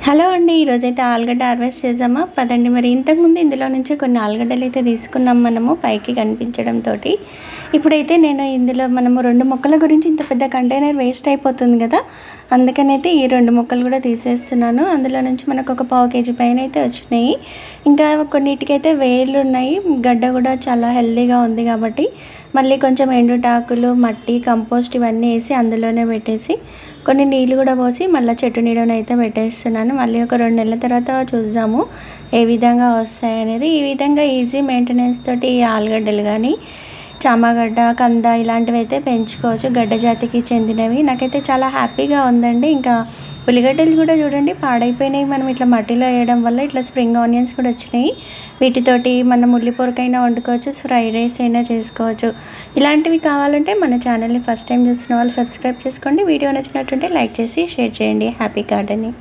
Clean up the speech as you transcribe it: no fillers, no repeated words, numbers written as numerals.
Hello అండి, ఈరోజైతే ఆలుగడ్డ హార్వెస్ట్ చేసామా పదండి. మరి ఇంతకుముందు ఇందులో నుంచి కొన్ని ఆలుగడ్డలు అయితే తీసుకున్నాం మనము పైకి కనిపించడంతో. ఇప్పుడైతే నేను ఇందులో మనము 2 మొక్కల గురించి ఇంత పెద్ద కంటైనర్ వేస్ట్ అయిపోతుంది కదా, అందుకనైతే ఈ 2 మొక్కలు కూడా తీసేస్తున్నాను. అందులో నుంచి మనకు ఒక 1/2 kg పైన అయితే వచ్చినాయి. ఇంకా కొన్నిటికైతే వేళ్ళు ఉన్నాయి. గడ్డ కూడా చాలా హెల్తీగా ఉంది కాబట్టి మళ్ళీ కొంచెం ఎండుటాకులు, మట్టి, కంపోస్ట్ ఇవన్నీ వేసి అందులోనే పెట్టేసి కొన్ని నీళ్ళు కూడా పోసి మళ్ళీ చెట్టు నీడనైతే పెట్టేస్తున్నాను. మళ్ళీ ఒక 2 నెలల తర్వాత చూద్దాము ఏ విధంగా వస్తాయనేది. ఈ విధంగా ఈజీ మెయింటెనెన్స్ తోటి ఈ ఆలుగడ్డలు కానీ, చామగడ్డ, కంద ఇలాంటివి అయితే పెంచుకోవచ్చు. గడ్డ జాతికి చెందినవి. నాకైతే చాలా హ్యాపీగా ఉందండి. ఇంకా ఉల్లిగడ్డలు కూడా చూడండి పాడైపోయినాయి. మనం ఇట్లా మట్టిలో వేయడం వల్ల ఇట్లా స్ప్రింగ్ ఆనియన్స్ కూడా వచ్చినాయి. వీటితోటి మనం ఉల్లిపొరకైనా వండుకోవచ్చు, ఫ్రైడ్ రైస్ అయినా చేసుకోవచ్చు. ఇలాంటివి కావాలంటే మన ఛానల్ని ఫస్ట్ టైం చూస్తున్న వాళ్ళు సబ్స్క్రైబ్ చేసుకోండి. వీడియో నచ్చినట్టుంటే లైక్ చేసి షేర్ చేయండి. Happy gardening.